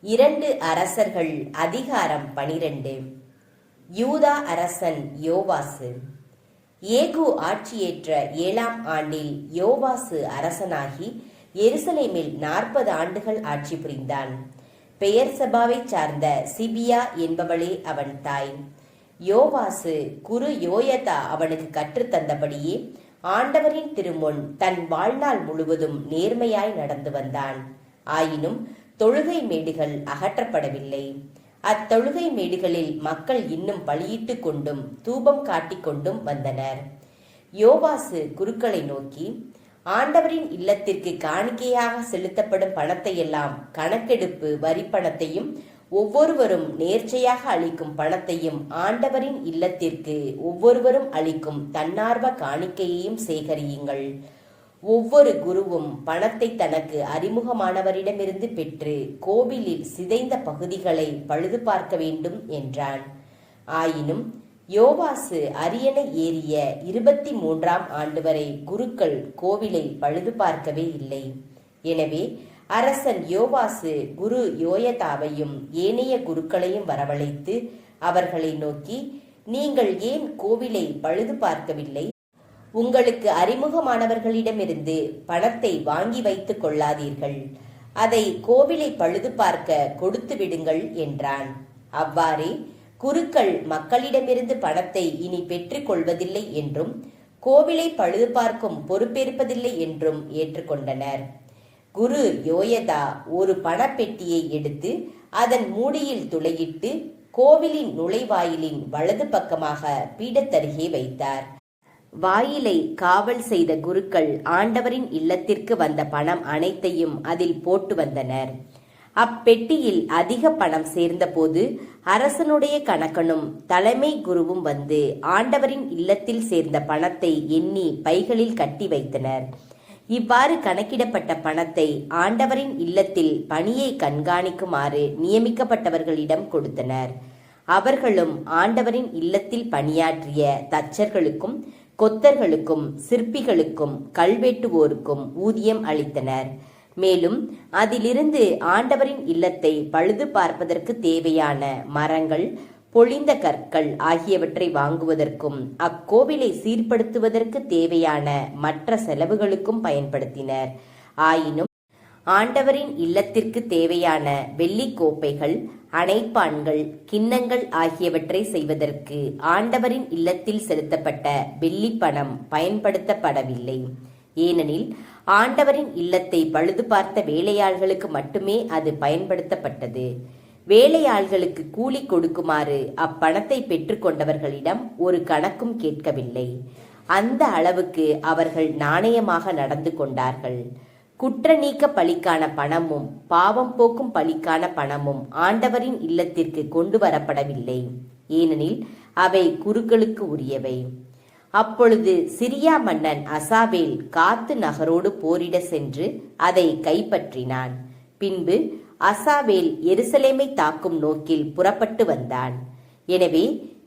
2 அரசர்கள் அதிகாரம் 12. யூதா அரசன் யோவாசு. ஏகு ஆட்சியேற்ற 7ஆம் ஆண்டில் யோவாசு அரசனாகி எருசலேமில் 40 ஆண்டுகள் ஆட்சி புரிந்தான். பெயர் சபாவைச் சார்ந்த சிபியா என்பவளே அவன் தாய். யோவாசு குரு யோயதா அவனுக்கு கற்றுத்தந்தபடியே ஆண்டவரின் திருமுன் தன் வாழ்நாள் முழுவதும் நேர்மையாய் நடந்து வந்தான். ஆயினும் தொழுகை மேடுகள் அகற்றப்படவில்லை. அத்தொழுகை மேடுகளில் மக்கள் இன்னும் பலியிட்டு கொண்டும் தூபம் காட்டிக் கொண்டும் வந்தனர். யோவாசு குருக்களை நோக்கி, ஆண்டவரின் இல்லத்திற்கு காணிக்கையாக செலுத்தப்படும் பணத்தையெல்லாம், கணக்கெடுப்பு வரி பணத்தையும் ஒவ்வொருவரும் நேர்ச்சையாக அளிக்கும் பணத்தையும், ஆண்டவரின் இல்லத்திற்கு ஒவ்வொருவரும் அளிக்கும் தன்னார்வ காணிக்கையையும் சேகரியுங்கள். ஒவ்வொரு குருவும் பணத்தை தனக்கு அறிமுகமானவரிடமிருந்து பெற்று கோவிலில் சிதைந்த பகுதிகளை பழுது பார்க்க வேண்டும் என்றான். ஆயினும் யோவாசு அரியணை ஏறிய 23ஆம் ஆண்டு வரை குருக்கள் கோவிலை பழுது பார்க்கவே இல்லை. எனவே அரசன் யோவாசு குரு யோயதாவையும் ஏனைய குருக்களையும் வரவழைத்து அவர்களை நோக்கி, நீங்கள் ஏன் கோவிலை பழுது பார்க்கவில்லை? உங்களுக்கு அறிமுகமானவர்களிடமிருந்து பணத்தை வாங்கி வைத்துக் கொள்ளாதீர்கள். அதை கோவிலை பழுது பார்க்க கொடுத்து விடுங்கள் என்றான். அவ்வாறே குருக்கள் மக்களிடமிருந்து பணத்தை இனி பெற்றுக் கொள்வதில்லை என்றும் கோவிலை பழுது பார்க்கும் பொறுப்பேற்பதில்லை என்றும் ஏற்றுக்கொண்டனர். குரு யோயதா ஒரு பணப்பெட்டியை எடுத்து அதன் மூடியில் துளையிட்டு கோவிலின் நுழைவாயிலின் வலது பக்கமாக பீடத்தருகே வைத்தார். வாயிலை காவல் செய்த குருக்கள் ஆண்டவரின் இல்லத்திற்கு வந்த பணம் அனைத்தையும் அதில் போட்டு வந்தனர். அப்பெட்டியில் அதிக பணம் சேர்ந்தபோது அரசனுடைய கணக்கனும் தலைமை குருவும் வந்து ஆண்டவரின் இல்லத்தில் சேர்ந்த பணத்தை எண்ணி பைகளில் கட்டி வைத்தனர். இவ்வாறு கணக்கிடப்பட்ட பணத்தை ஆண்டவரின் இல்லத்தில் பணியை கண்காணிக்குமாறு நியமிக்கப்பட்டவர்களிடம் கொடுத்தனர். அவர்களும் ஆண்டவரின் இல்லத்தில் பணியாற்றிய தச்சர்களுக்கும் கொத்தர்களுக்கும் சிற்பிகளுக்கும் கல்வெட்டுவோருக்கும் ஊதியம் அளித்தனர். மேலும் அதிலிருந்து ஆண்டவரின் இல்லத்தை பழுது பார்ப்பதற்கு தேவையான மரங்கள், பொழிந்த கற்கள் ஆகியவற்றை வாங்குவதற்கும் அக்கோவிலை சீர்படுத்துவதற்கு தேவையான மற்ற செலவுகளுக்கும் பயன்படுத்தினர். ஆயினும் ஆண்டவரின் இல்லத்திற்கு தேவையான வெள்ளி கோப்பைகள், அணைப்பான்கள், கிண்ணங்கள் ஆகியவற்றை செய்வதற்கு ஆண்டவரின் இல்லத்தில் செலுத்தப்பட்ட வெள்ளி பணம் பயன்படுத்தப்படவில்லை. ஏனெனில் ஆண்டவரின் இல்லத்தை பழுது பார்த்த வேலையாள்களுக்கு மட்டுமே அது பயன்படுத்தப்பட்டது. வேலையாள்களுக்கு கூலி கொடுக்குமாறு அப்பணத்தை பெற்றுக்கொண்டவர்களிடம் ஒரு கணக்கும் கேட்கவில்லை. அந்த அளவுக்கு அவர்கள் நாணயமாக நடந்து கொண்டார்கள். குற்ற நீக்க பலிக்கான பணமும் பாவம் போக்கும் பலிக்கான பணமும் ஆண்டவரின் இல்லத்திற்கு கொண்டு வரப்படவில்லை. ஏனெனில் அவை குருக்களுக்கு உரியவை. அப்பொழுது சிரியா மன்னன் அசாவேல் காத்து நகரோடு போரிட சென்று அதை கைப்பற்றினான். பின்பு அசாவேல் எருசலேமை தாக்கும் நோக்கில் புறப்பட்டு வந்தான். எனவே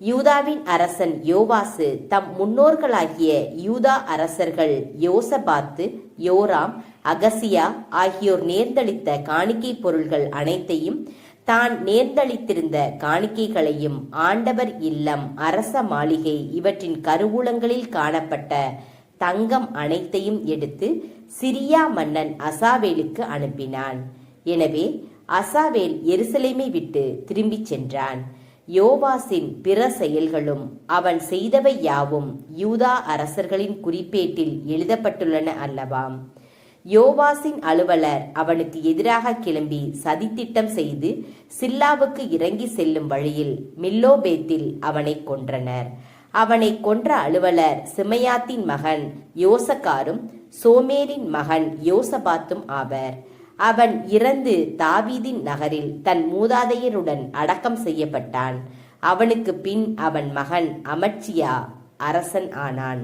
யூதாவின் அரசன் யோவாசு தம் முன்னோர்களாகிய யூதா அரசர்கள் யோசபாத்து, யோராம், அகசியா ஆகியோர் நேர்ந்தளித்த காணிக்கை பொருள்கள் அனைத்தையும், தான் நேர்ந்தளித்திருந்த காணிக்கைகளையும், ஆண்டவர் இல்லம், அரச மாளிகை இவற்றின் கருவூலங்களில் காணப்பட்ட தங்கம் அனைத்தையும் எடுத்து சிரியா மன்னன் அசாவேலுக்கு அனுப்பினான். எனவே அசாவேல் எருசலேமை விட்டு திரும்பிச் சென்றான். யோவாசின் பிற செயல்களும் அவன் செய்தவை யாவும் யூதா அரசர்களின் குறிப்பேட்டில் எழுதப்பட்டுள்ளன அல்லவாம். யோவாசின் அலுவலர் அவனுக்கு எதிராக கிளம்பி சதித்திட்டம் செய்து சில்லாவுக்கு இறங்கி செல்லும் வழியில் மில்லோபேத்தில் அவனை கொன்றனர். அவனை கொன்ற அலுவலர் சிமையாத்தின் மகன் யோசகாரும் சோமேரின் மகன் யோசபாத்தும் ஆவர். அவன் இறந்து தாவீதின் நகரில் தன் மூதாதையருடன் அடக்கம் செய்யப்பட்டான். அவனுக்கு பின் அவன் மகன் அமத்சியா அரசன் ஆனான்.